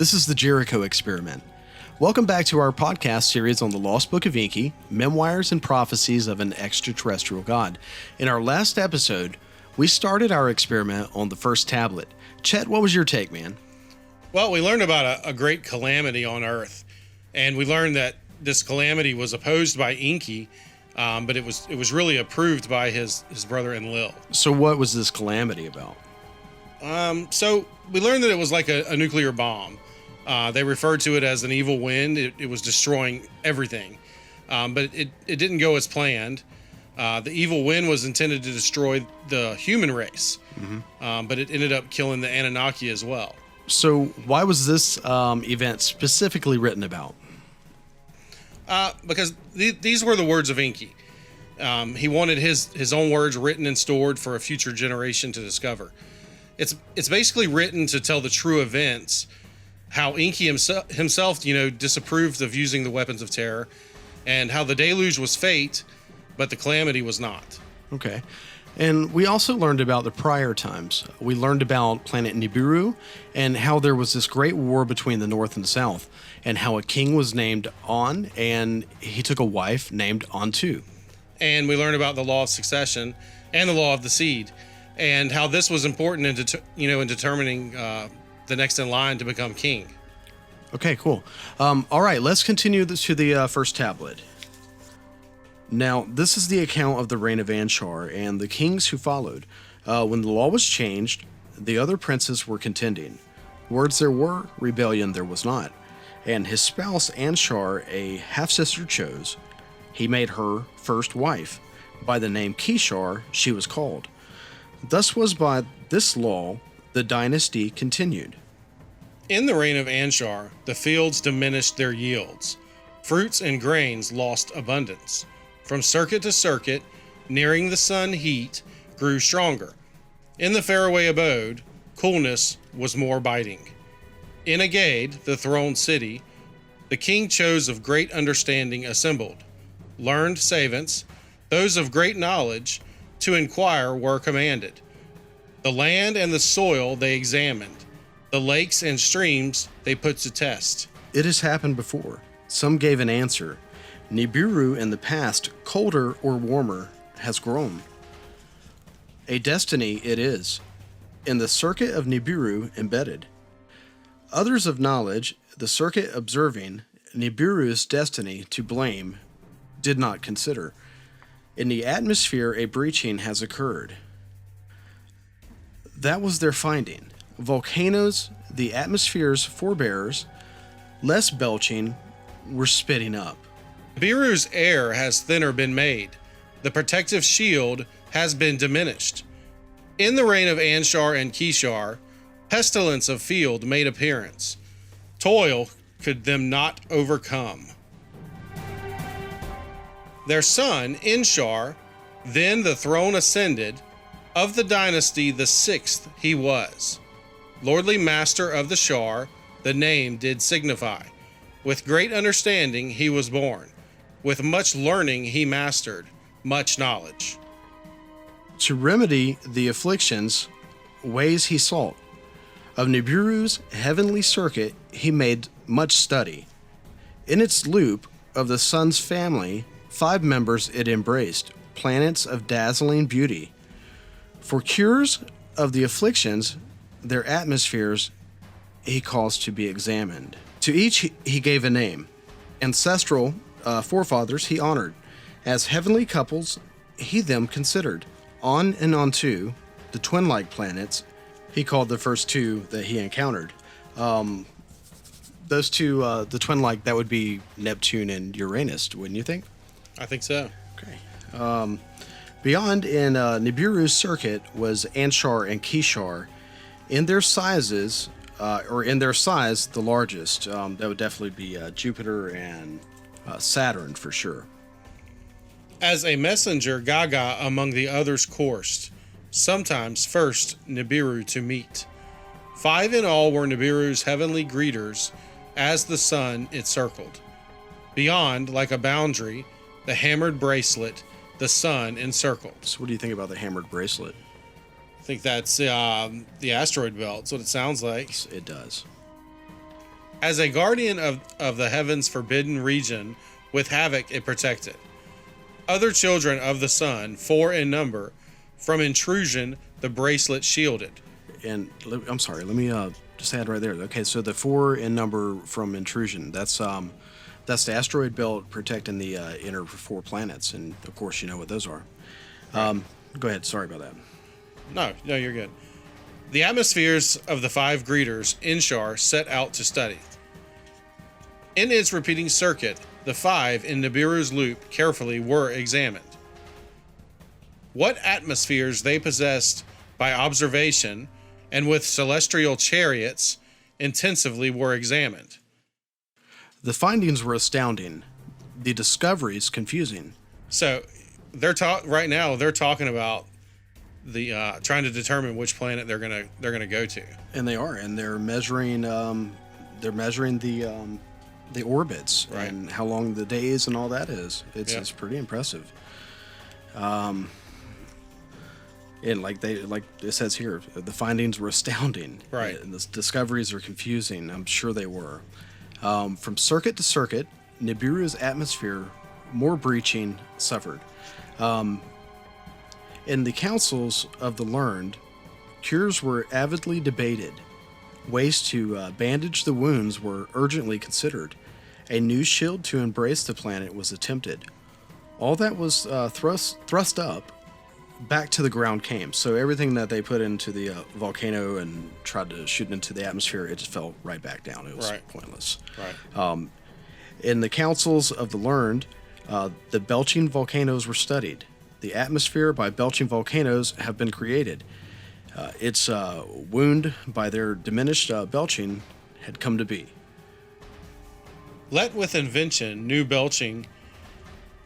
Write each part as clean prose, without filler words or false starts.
This is the Jericho experiment. Welcome back to our podcast series on the Lost Book of Enki, Memoirs and Prophecies of an Extraterrestrial God. In our last episode, we started our experiment on the first tablet. Chet, what was your take, man? Well, we learned about a great calamity on Earth, and we learned that this calamity was opposed by Enki, but it was really approved by his brother Enlil. So what was this calamity about? So we learned that it was like a nuclear bomb. They referred to it as an evil wind. It was destroying everything, but it didn't go as planned. The evil wind was intended to destroy the human race, but it ended up killing the Anunnaki as well. So why was this event specifically written about? Because these were the words of Enki. He wanted his own words written and stored for a future generation to discover. It's basically written to tell the true events, how Enki himself, disapproved of using the weapons of terror, and how the deluge was fate, but the calamity was not. Okay. And we also learned about the prior times. We learned about planet Nibiru and how there was this great war between the North and South, and how a king was named On, and he took a wife named Antu. And we learned about the law of succession and the law of the seed, and how this was important in determining the next in line to become king. Okay, cool. All right, let's continue to the first tablet. Now, this is the account of the reign of Anshar and the kings who followed. When the law was changed, the other princes were contending. Words there were, rebellion there was not. And his spouse Anshar, a half-sister, chose. He made her first wife. By the name Kishar she was called. Thus was by this law the dynasty continued. In the reign of Anshar, the fields diminished their yields. Fruits and grains lost abundance. From circuit to circuit, nearing the sun heat grew stronger. In the faraway abode, coolness was more biting. In Agade, the throned city, the king chose of great understanding assembled. Learned savants, those of great knowledge, to inquire were commanded. The land and the soil they examined. The lakes and streams they put to test. It has happened before. Some gave an answer. Nibiru in the past, colder or warmer, has grown. A destiny it is, in the circuit of Nibiru embedded. Others of knowledge, the circuit observing, Nibiru's destiny to blame, did not consider. In the atmosphere a breaching has occurred. That was their finding. Volcanoes, the atmosphere's forebears, less belching, were spitting up. Nibiru's air has thinner been made. The protective shield has been diminished. In the reign of Anshar and Kishar, pestilence of field made appearance. Toil could them not overcome. Their son, Anshar, then the throne ascended. Of the dynasty, the sixth he was. Lordly master of the Shar, the name did signify. With great understanding he was born. With much learning he mastered, much knowledge. To remedy the afflictions, ways he sought. Of Nibiru's heavenly circuit he made much study. In its loop of the sun's family, 5 members it embraced, planets of dazzling beauty. For cures of the afflictions, their atmospheres he caused to be examined. To each he gave a name. Ancestral forefathers he honored. As heavenly couples, he them considered. On and Onto, the twin-like planets, he called the first 2 that he encountered. Those 2, the twin-like, that would be Neptune and Uranus, wouldn't you think? I think so. Okay. Beyond in Nibiru's circuit was Anshar and Kishar. In their sizes, the largest. That would definitely be Jupiter and Saturn for sure. As a messenger, Gaga among the others coursed, sometimes first Nibiru to meet. 5 in all were Nibiru's heavenly greeters, as the sun it circled. Beyond, like a boundary, the hammered bracelet, the sun encircled. So what do you think about the hammered bracelet? I think that's the asteroid belt. That's what it sounds like. It does. As a guardian of the heaven's forbidden region, with havoc it protected. Other children of the sun, 4 in number, from intrusion the bracelet shielded. And I'm sorry, let me just add right there. Okay, so the 4 in number from intrusion, that's the asteroid belt protecting the inner 4 planets, and of course you know what those are. Right. Go ahead, sorry about that. No, you're good. The atmospheres of the 5 greeters Inshar set out to study. In its repeating circuit, the 5 in Nibiru's loop carefully were examined. What atmospheres they possessed by observation and with celestial chariots intensively were examined. The findings were astounding. The discoveries confusing. So, right now they're talking about the trying to determine which planet they're gonna go to. And they are, and they're measuring the orbits, right, and how long the days and all that is. It's pretty impressive. And like it says here, the findings were astounding. Right. And the discoveries are confusing. I'm sure they were. From circuit to circuit, Nibiru's atmosphere, more breaching, suffered. In the councils of the learned, cures were avidly debated. Ways to bandage the wounds were urgently considered. A new shield to embrace the planet was attempted. All that was thrust up, back to the ground came. So everything that they put into the volcano and tried to shoot into the atmosphere, it just fell right back down. It was pointless. Right. In the councils of the learned, the belching volcanoes were studied. The atmosphere by belching volcanoes have been created. Its wound by their diminished belching had come to be. Let with invention new belching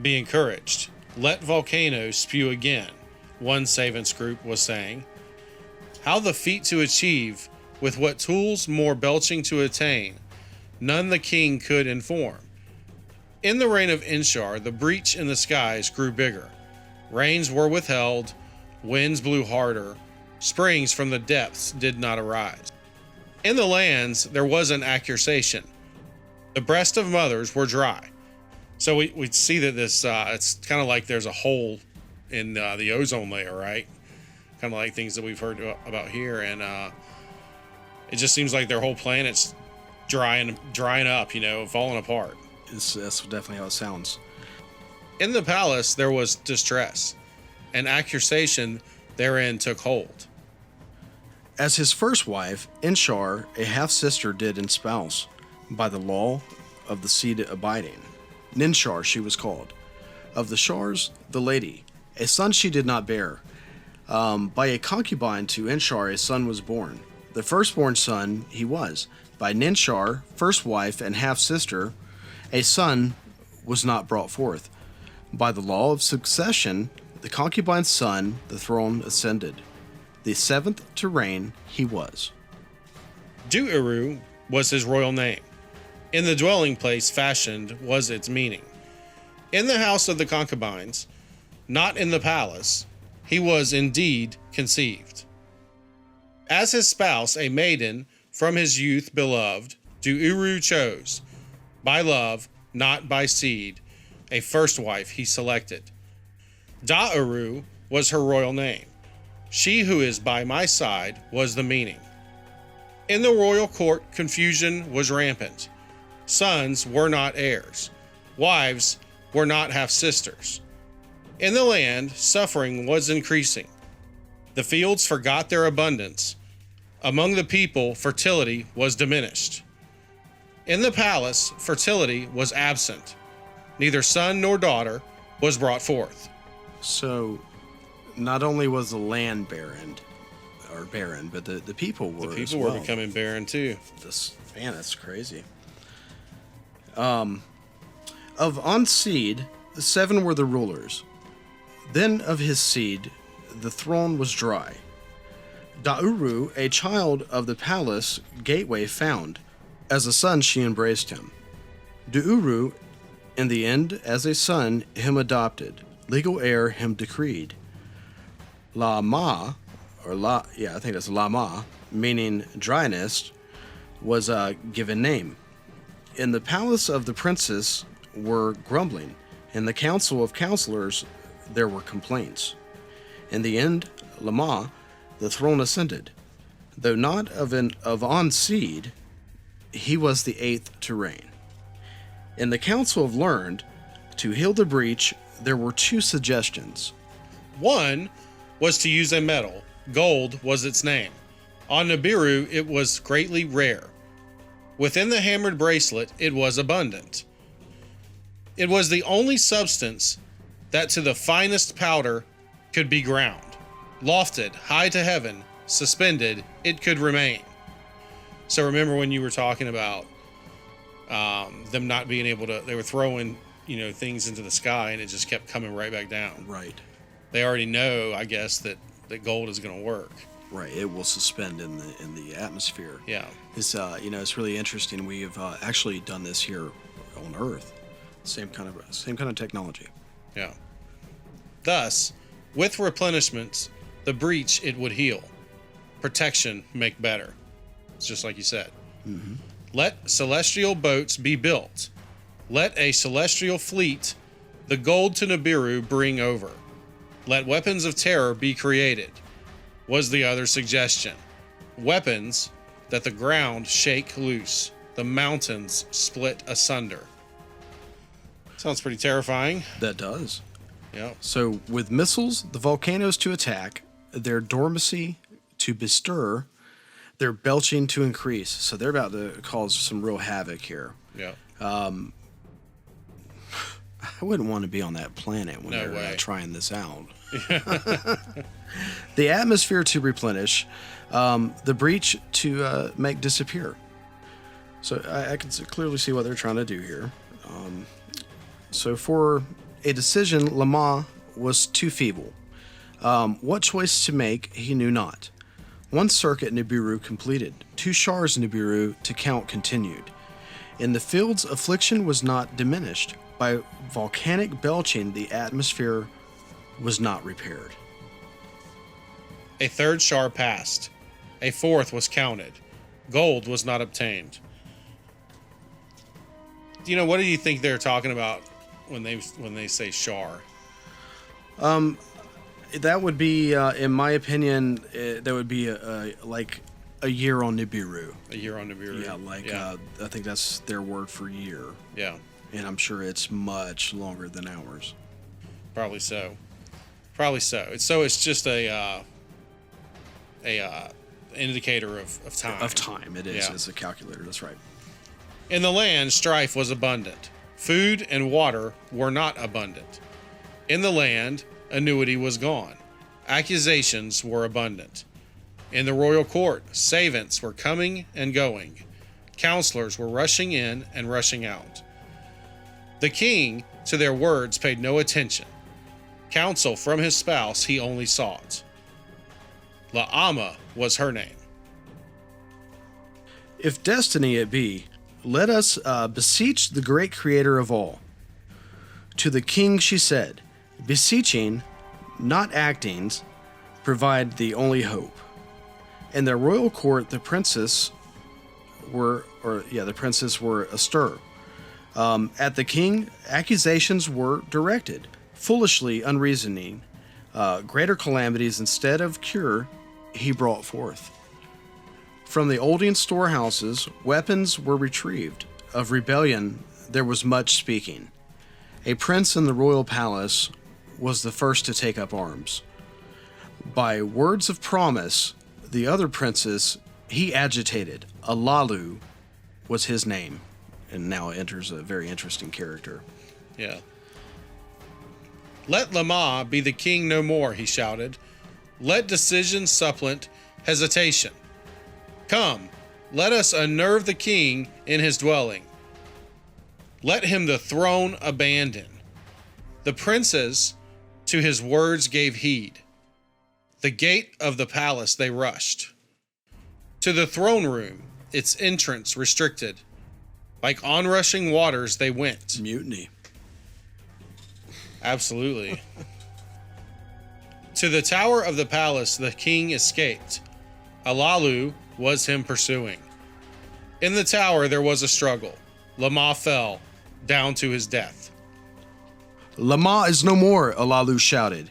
be encouraged. Let volcanoes spew again, one savants group was saying. How the feat to achieve, with what tools more belching to attain, none the king could inform. In the reign of Inshar, the breach in the skies grew bigger. Rains were withheld, winds blew harder, springs from the depths did not arise. In the lands there was an accusation. The breasts of mothers were dry. So we see that this, it's kind of like there's a hole in the ozone layer, right? Kind of like things that we've heard about here. And it just seems like their whole planet's drying up, falling apart. That's definitely how it sounds. In the palace, there was distress. An accusation therein took hold. As his first wife, Inshar, a half-sister, did espouse, by the law of the seed abiding. Ninshar she was called. Of the Shars, the lady. A son she did not bear. By a concubine to Inshar a son was born. The firstborn son he was. By Ninshar, first wife and half-sister, a son was not brought forth. By the law of succession, the concubine's son, the throne ascended. The 7th to reign he was. Du'uru was his royal name. In the dwelling place fashioned was its meaning. In the house of the concubines, not in the palace, he was indeed conceived. As his spouse, a maiden from his youth beloved, Du'uru chose, by love, not by seed, a first wife he selected. Da'uru was her royal name. She who is by my side was the meaning. In the royal court, confusion was rampant. Sons were not heirs. Wives were not half-sisters. In the land, suffering was increasing. The fields forgot their abundance. Among the people, fertility was diminished. In the palace, fertility was absent. Neither son nor daughter was brought forth. So, not only was the land barren, but the people were. The people were becoming barren too. That's crazy. Of Unseed, 7 were the rulers. Then of his seed, the throne was dry. Da'uru, a child of the palace gateway, found. As a son, she embraced him. Du'uru, in the end, as a son, him adopted. Legal heir him decreed. Lama, I think that's Lama, meaning dryness, was a given name. In the palace of the princess were grumbling. In the council of counselors there were complaints. In the end, Lama, the throne ascended. Though not of On seed, he was the eighth to reign. In the council of learned, to heal the breach, there were two suggestions. One was to use a metal. Gold was its name. On Nibiru, it was greatly rare. Within the hammered bracelet, it was abundant. It was the only substance that to the finest powder could be ground. Lofted high to heaven, suspended, it could remain. So remember when you were talking about them not being able to, they were throwing, things into the sky and it just kept coming right back down. Right. They already know, I guess, that gold is going to work. Right. It will suspend in the atmosphere. Yeah. It's it's really interesting. We have actually done this here on Earth. Same kind of technology. Yeah. Thus, with replenishments, the breach it would heal. Protection make better. It's just like you said. Mm-hmm. Let celestial boats be built. Let a celestial fleet the gold to Nibiru bring over. Let weapons of terror be created, was the other suggestion. Weapons that the ground shake loose, the mountains split asunder. Sounds pretty terrifying. That does. Yeah. So with missiles, the volcanoes to attack, their dormancy to bestir, their belching to increase. So they're about to cause some real havoc here. Yeah. I wouldn't want to be on that planet when they're trying this out. The atmosphere to replenish, the breach to make disappear. So I can clearly see what they're trying to do here. So for a decision, Lama was too feeble. What choice to make, he knew not. One circuit Nibiru completed. 2 shars Nibiru to count continued. In the fields, affliction was not diminished. By volcanic belching, the atmosphere was not repaired. A 3rd shar passed. A 4th was counted. Gold was not obtained. What do you think they're talking about when they say shar? That would be, in my opinion, that would be like a year on Nibiru. A year on Nibiru. Yeah, I think that's their word for year. Yeah. And I'm sure it's much longer than ours. Probably so. It's just a indicator of time. Of time, it is. Yeah. It's a calculator. That's right. In the land, strife was abundant. Food and water were not abundant. In the land, annuity was gone. Accusations were abundant. In the royal court, savants were coming and going. Counselors were rushing in and rushing out. The king, to their words, paid no attention. Counsel from his spouse he only sought. La'ama was her name. If destiny it be, let us beseech the great creator of all. To the king she said, beseeching, not actings, provide the only hope. In the royal court, the princes were astir. At the king, accusations were directed, foolishly unreasoning. Greater calamities instead of cure, he brought forth. From the olden storehouses, weapons were retrieved. Of rebellion, there was much speaking. A prince in the royal palace was the first to take up arms. By words of promise, the other princes he agitated. Alalu was his name, and now enters a very interesting character. Yeah. Let Lama be the king no more, he shouted. Let decision supplant hesitation. Come, let us unnerve the king in his dwelling. Let him the throne abandon. The princes to his words gave heed. The gate of the palace they rushed. To the throne room, its entrance restricted. Like onrushing waters they went. Mutiny. Absolutely. To the tower of the palace the king escaped. Alalu was him pursuing. In the tower there was a struggle. Lama fell down to his death. Lama is no more, Alalu shouted.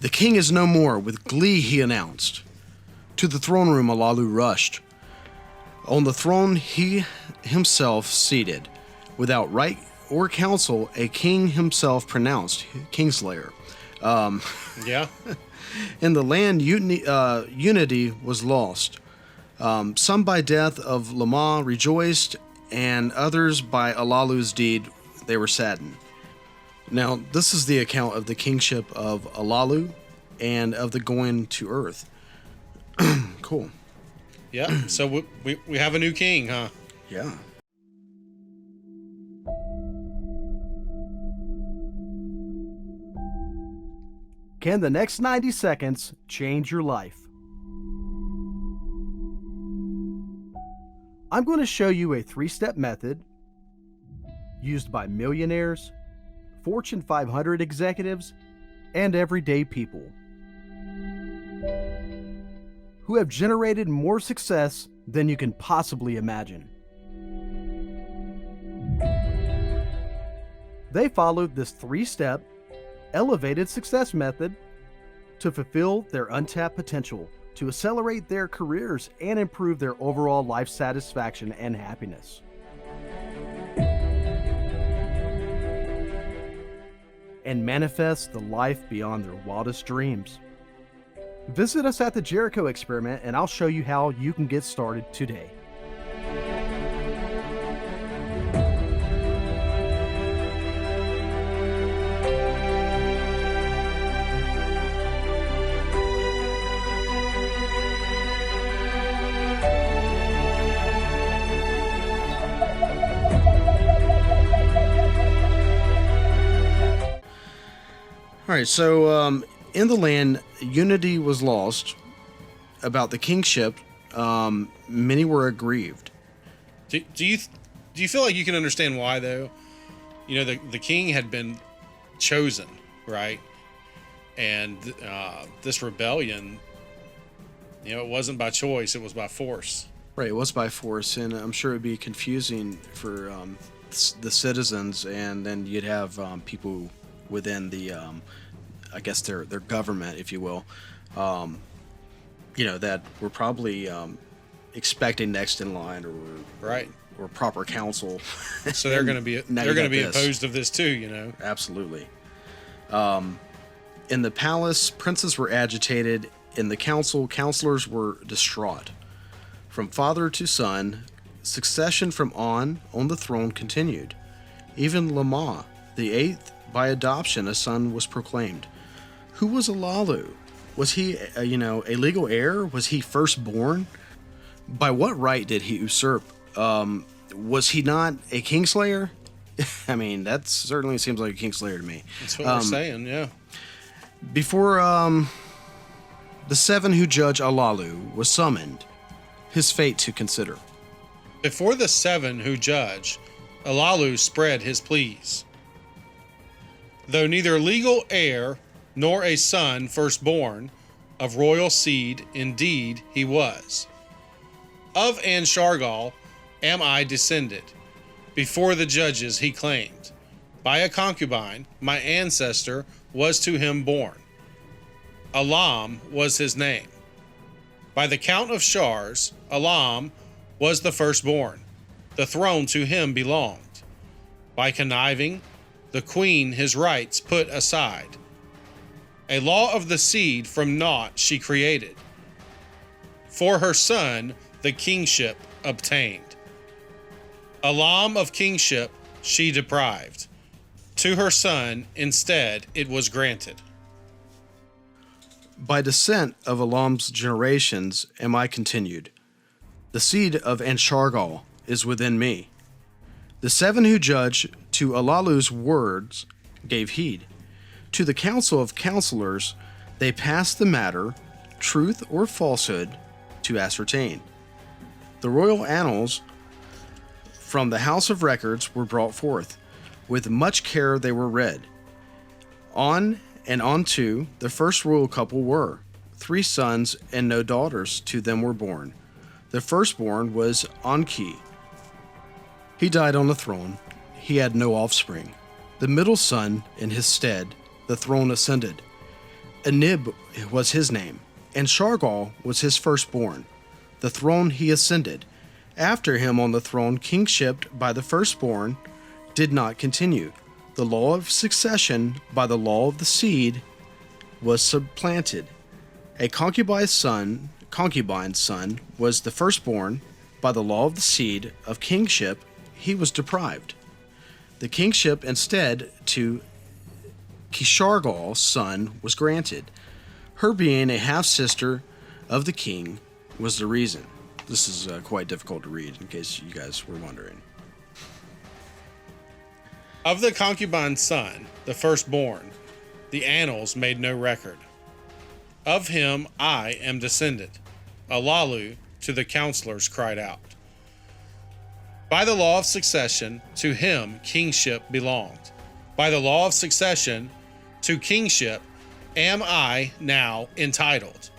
The king is no more, with glee he announced. To the throne room Alalu rushed. On the throne he himself seated. Without right or counsel, a king himself pronounced, Kingslayer. Yeah. In the land, unity was lost. Some by death of Lama rejoiced, and others by Alalu's deed they were saddened. Now, this is the account of the kingship of Alalu and of the going to Earth. Cool. Yeah. So we have a new king, huh? Yeah. Can the next 90 seconds change your life? I'm going to show you a 3-step method used by millionaires, Fortune 500 executives, and everyday people who have generated more success than you can possibly imagine. They followed this 3-step elevated success method to fulfill their untapped potential, to accelerate their careers and improve their overall life satisfaction and happiness. And manifest the life beyond their wildest dreams. Visit us at the Jericho experiment and I'll show you how you can get started today. All right, so in the land, unity was lost about the kingship. Many were aggrieved. Do you feel like you can understand why, though? You know, the king had been chosen, right? And this rebellion, you know, it wasn't by choice, it was by force. Right, it was by force, and I'm sure it'd be confusing for the citizens, and then you'd have people within the, I guess their government, if you will, you know, that were probably expecting next in line or proper counsel. So they're going to be opposed of this too, you know. Absolutely. In the palace, princes were agitated. In the council, counselors were distraught. From father to son, succession from on the throne continued. Even Lama, the 8th, by adoption, a son was proclaimed. Who was Alalu? Was he, a legal heir? Was he firstborn? By what right did he usurp? Was he not a kingslayer? I mean, that certainly seems like a kingslayer to me. That's what we're saying, yeah. Before the 7 who judge Alalu was summoned, his fate to consider. Before the 7 who judge, Alalu spread his pleas. Though neither legal heir nor a son firstborn, of royal seed indeed he was. Of Anshargal am I descended. Before the judges he claimed. By a concubine, my ancestor was to him born. Alam was his name. By the count of Shars, Alam was the firstborn. The throne to him belonged. By conniving, the queen his rights put aside. A law of the seed from naught she created. For her son the kingship obtained. Alam of kingship she deprived. To her son instead it was granted. By descent of Alam's generations am I continued. The seed of Anshargal is within me. The 7 who judge to Alalu's words gave heed. To the council of counselors they passed the matter, truth or falsehood, to ascertain. The royal annals from the house of records were brought forth. With much care they were read. On and onto the first royal couple were 3 sons and no daughters to them were born. The firstborn was Enki, He died on the throne. He had no offspring. The middle son, in his stead, the throne ascended. Anib was his name, and Shargal was his firstborn. The throne he ascended. After him on the throne, kingship by the firstborn did not continue. The law of succession by the law of the seed was supplanted. A concubine's son was the firstborn. By the law of the seed of kingship, he was deprived. The kingship instead to Kishargal's son was granted. Her being a half-sister of the king was the reason. This is quite difficult to read, in case you guys were wondering. Of the concubine's son, the firstborn, the annals made no record. Of him I am descended. Alalu to the counselors cried out. By the law of succession, to him kingship belonged. By the law of succession, to kingship am I now entitled.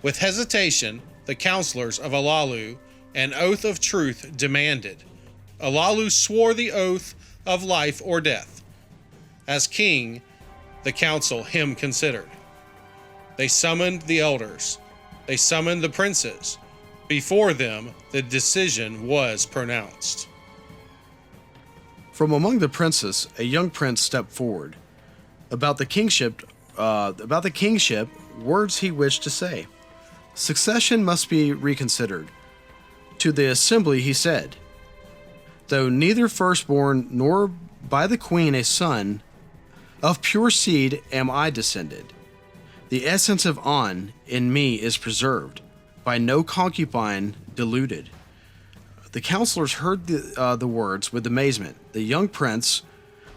With hesitation, the counselors of Alalu an oath of truth demanded. Alalu swore the oath of life or death. As king, the council him considered. They summoned the elders. They summoned the princes. Before them, the decision was pronounced. From among the princes, a young prince stepped forward. About the kingship, words he wished to say. Succession must be reconsidered. To the assembly he said, though neither firstborn nor by the queen a son, of pure seed am I descended. The essence of An in me is preserved, by no concubine deluded. The counselors heard the words with amazement. The young prince,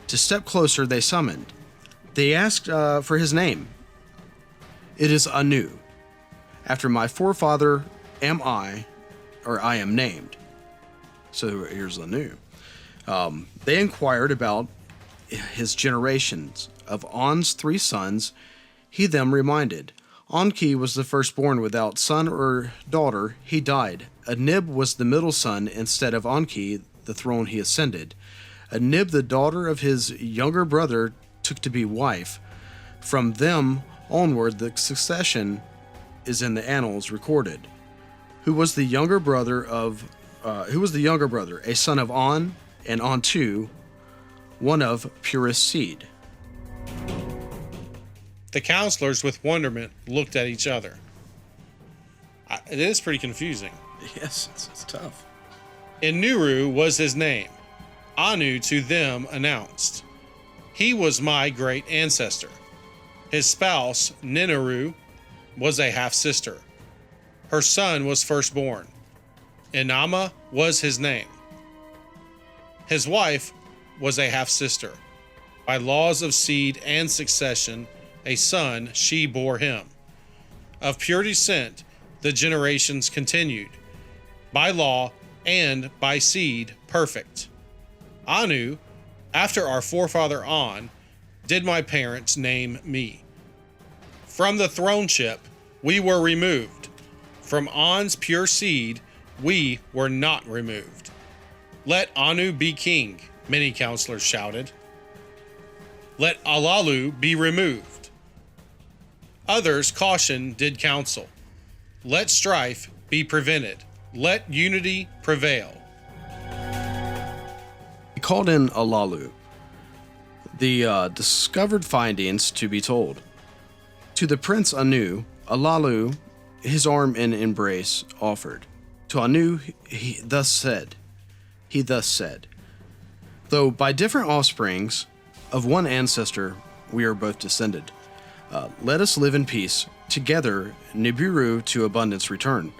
to step closer, they summoned. They asked for his name. It is Anu. After my forefather I am named. So here's Anu. They inquired about his generations. Of An's 3 sons, he them reminded. Enki was the firstborn without son or daughter. He died. Anib was the middle son instead of Enki, the throne he ascended. Anib, the daughter of his younger brother, took to be wife. From them onward, the succession is in the annals recorded. Who was the younger brother? A son of An, and An too, one of purest seed. The counselors, with wonderment, looked at each other. It is pretty confusing. Yes, it's tough. Nibiru was his name. Anu to them announced. He was my great ancestor. His spouse, Nibiru, was a half-sister. Her son was firstborn. Inama was his name. His wife was a half-sister. By laws of seed and succession, a son she bore him. Of pure descent, the generations continued. By law and by seed, perfect. Anu, after our forefather An, did my parents name me. From the throneship, we were removed. From An's pure seed, we were not removed. Let Anu be king, many counselors shouted. Let Alalu be removed. Others caution did counsel. Let strife be prevented. Let unity prevail. He called in Alalu, the discovered findings to be told. To the prince Anu, Alalu his arm in embrace offered. To Anu he thus said, though by different offsprings of one ancestor we are both descended, let us live in peace. Together, Nibiru to abundance return.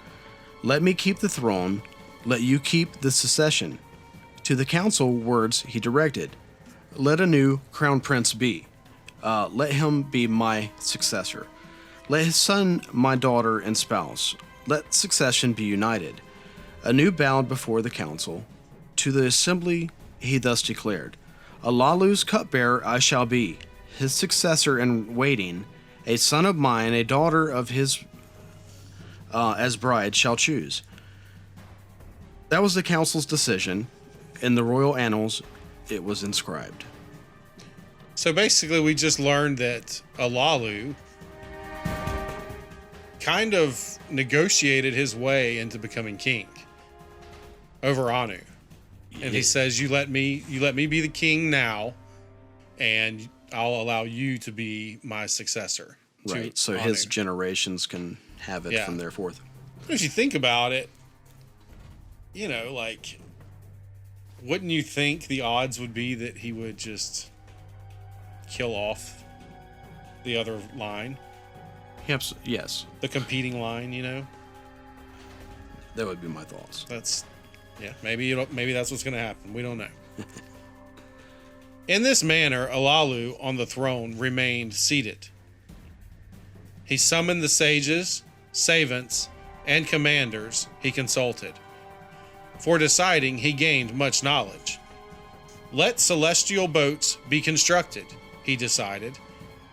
Let me keep the throne. Let you keep the succession. To the council words he directed. Let a new crown prince be. Let him be my successor. Let his son my daughter and spouse. Let succession be united. Anu bowed before the council. To the assembly he thus declared. Alalu's cupbearer I shall be. His successor in waiting, a son of mine, a daughter of his as bride shall choose. That was the council's decision. In the royal annals, it was inscribed. So basically, we just learned that Alalu kind of negotiated his way into becoming king over Anu. And he says, you let me be the king now, and I'll allow you to be my successor. Right. So Anu. his generations can have it from there forth. If you think about it, you know, like, wouldn't you think the odds would be that he would just kill off the other line? Yes. The competing line, you know? That would be my thoughts. Maybe that's what's going to happen. We don't know. In this manner, Alalu on the throne remained seated. He summoned the sages, savants, and commanders he consulted. For deciding, he gained much knowledge. Let celestial boats be constructed, he decided.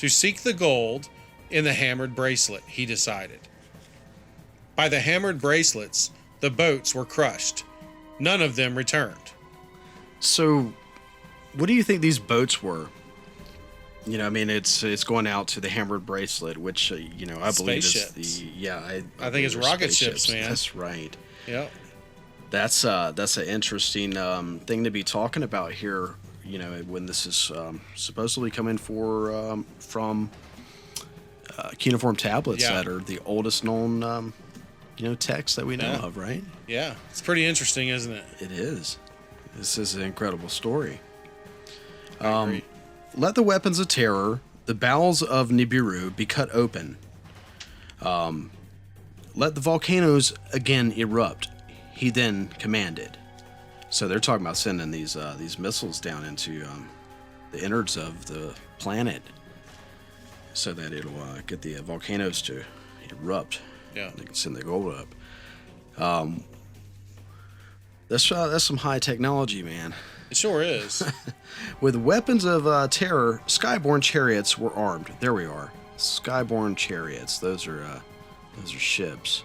To seek the gold in the hammered bracelet, he decided. By the hammered bracelets, the boats were crushed. None of them returned. So, what do you think these boats were? You know, I mean, it's going out to the hammered bracelet, which you know I believe is the I think it's rocket ships, man. That's right. Yep. That's an interesting thing to be talking about here. You know, when this is supposedly coming from cuneiform tablets that are the oldest known text that we know of, right? Yeah, it's pretty interesting, isn't it? It is. This is an incredible story. I agree. Let the weapons of terror, the bowels of Nibiru, be cut open. Let the volcanoes again erupt, he then commanded. So they're talking about sending these missiles down into the innards of the planet so that it'll get the volcanoes to erupt. Yeah. They can send the gold up. That's some high technology, man. It sure is. With weapons of terror, skyborne chariots were armed. There we are. Skyborne chariots. Those are ships.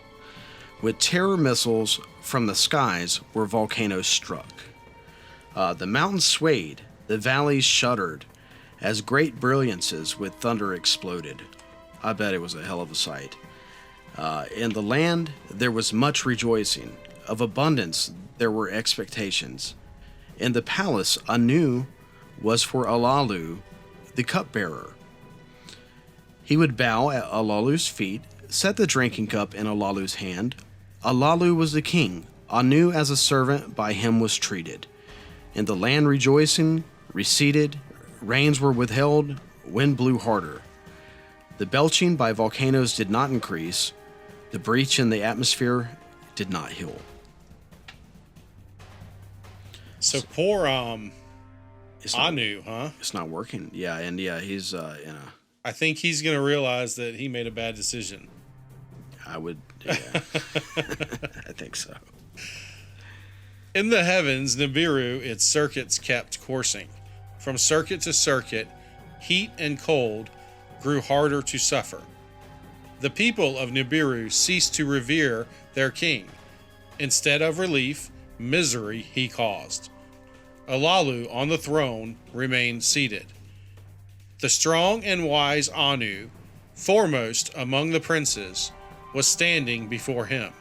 With terror missiles from the skies where volcanoes struck. The mountains swayed. The valleys shuddered as great brilliances with thunder exploded. I bet it was a hell of a sight. In the land, there was much rejoicing. Of abundance, there were expectations. In the palace, Anu was for Alalu, the cupbearer. He would bow at Alalu's feet, set the drinking cup in Alalu's hand. Alalu was the king. Anu as a servant by him was treated. In the land rejoicing, receded, rains were withheld, wind blew harder. The belching by volcanoes did not increase. The breach in the atmosphere did not heal. So poor Anu, huh? It's not working. Yeah, and he's in a... I think he's going to realize that he made a bad decision. I would, yeah. I think so. In the heavens, Nibiru, its circuits kept coursing. From circuit to circuit, heat and cold grew harder to suffer. The people of Nibiru ceased to revere their king. Instead of relief, misery he caused. Alalu on the throne remained seated. The strong and wise Anu, foremost among the princes, was standing before him.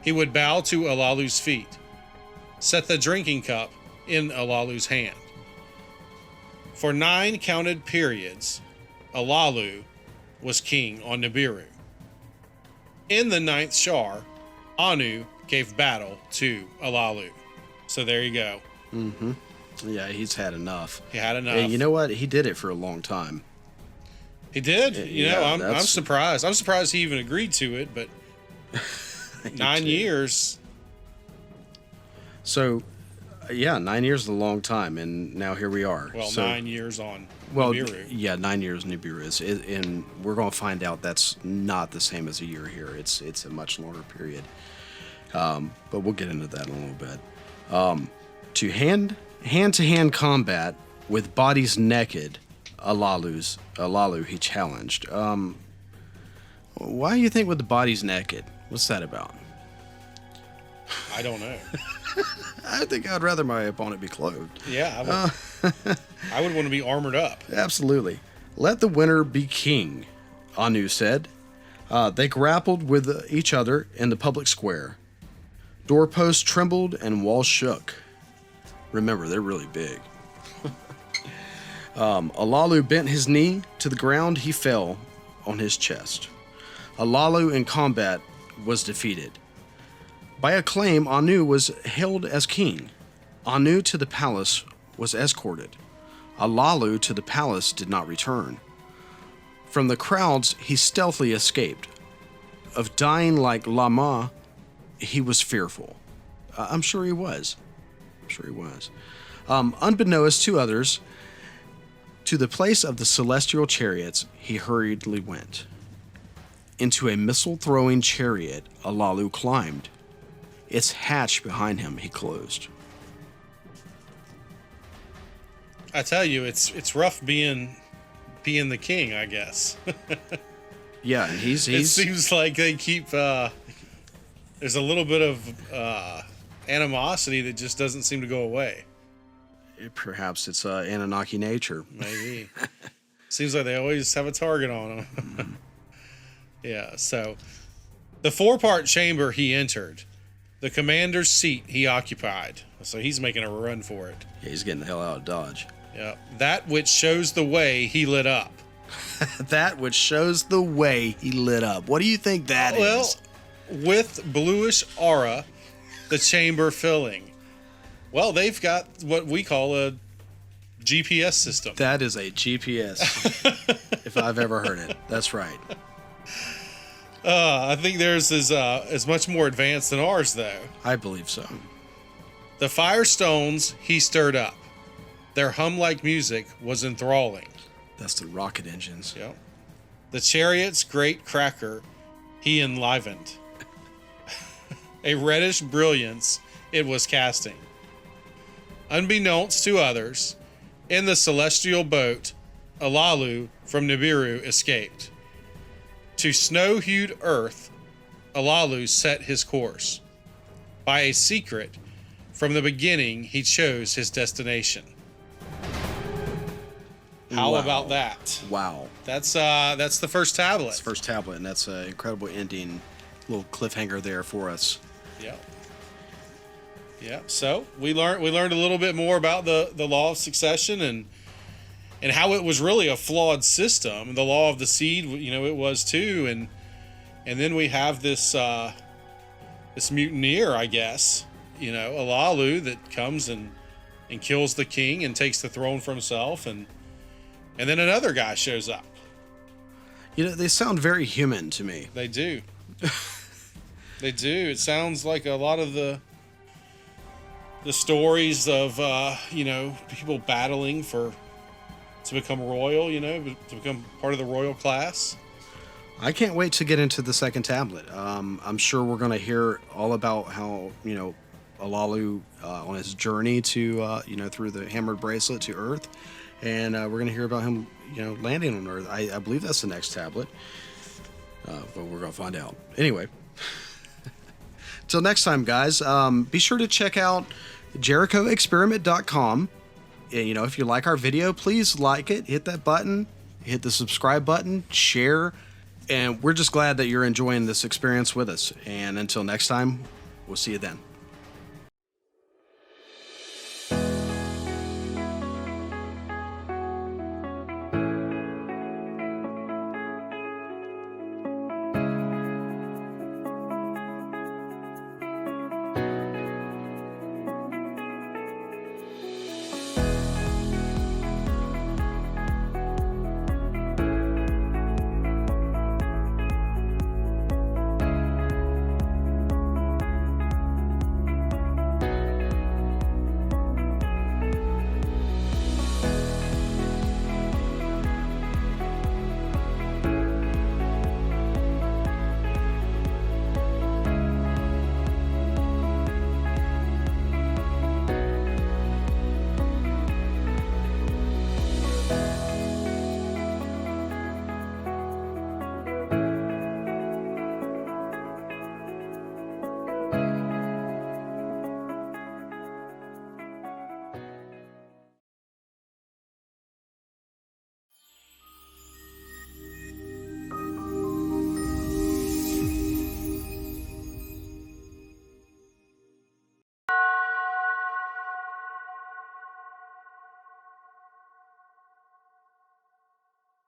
He would bow to Alalu's feet, set the drinking cup in Alalu's hand. For 9 counted periods, Alalu was king on Nibiru. In the 9th Shar, Anu gave battle to Alalu. So there you go. Mm-hmm. Yeah, he's had enough. He had enough. And you know what? He did it for a long time. He did. I'm surprised. I'm surprised he even agreed to it, but 9 years. So, 9 years is a long time, and now here we are. Well, 9 years on Nibiru. Nibiru. Yeah, 9 years Nibiru is, and we're going to find out that's not the same as a year here. It's a much longer period. But we'll get into that in a little bit. To hand-to-hand combat with bodies naked, Alalu he challenged. Why do you think with the bodies naked? What's that about? I don't know. I think I'd rather my opponent be clothed. Yeah, I would want to be armored up. Absolutely. Let the winner be king, Anu said. They grappled with each other in the public square. Doorposts trembled and walls shook. Remember, they're really big. Alalu bent his knee to the ground. He fell on his chest. Alalu in combat was defeated. By acclaim, Anu was hailed as king. Anu to the palace was escorted. Alalu to the palace did not return. From the crowds, he stealthily escaped. Of dying like Lama, he was fearful. I'm sure he was. Unbeknownst to others, to the place of the celestial chariots, he hurriedly went. Into a missile-throwing chariot, Alalu climbed. Its hatch behind him he closed. I tell you, it's rough being the king, I guess. Yeah, and he's It seems like they keep there's a little bit of animosity that just doesn't seem to go away. Perhaps it's Anunnaki nature. Maybe. Seems like they always have a target on them. Mm-hmm. Yeah, so the 4-part chamber he entered, the commander's seat he occupied. So he's making a run for it. Yeah, he's getting the hell out of Dodge. Yeah, that which shows the way he lit up. That which shows the way he lit up. What do you think that is? Well, with bluish aura, the chamber filling. Well, they've got what we call a GPS system. That is a GPS, if I've ever heard it. That's right. I think theirs is much more advanced than ours, though. I believe so. The firestones he stirred up. Their hum-like music was enthralling. That's the rocket engines. Yep. The chariot's great cracker he enlivened. A reddish brilliance it was casting. Unbeknownst to others, in the celestial boat, Alalu from Nibiru escaped. To snow-hued earth, Alalu set his course. By a secret, from the beginning he chose his destination. How Wow. about that? Wow. That's the first tablet. That's the first tablet, and that's an incredible ending, little cliffhanger there for us. Yeah. Yeah. So we learned a little bit more about the law of succession and how it was really a flawed system. The law of the seed, it was too, and then we have this mutineer, I guess, Alalu, that comes and kills the king and takes the throne for himself, and then another guy shows up. They sound very human to me. They do. They do. It sounds like a lot of the stories of people battling to become royal, to become part of the royal class. I can't wait to get into the second tablet. I'm sure we're going to hear all about how Alalu on his journey to through the hammered bracelet to Earth, and we're going to hear about him landing on Earth. I believe that's the next tablet, but we're going to find out anyway. Till next time, guys, be sure to check out JerichoExperiment.com. And, if you like our video, please like it, hit that button, hit the subscribe button, share, and we're just glad that you're enjoying this experience with us. And until next time, we'll see you then.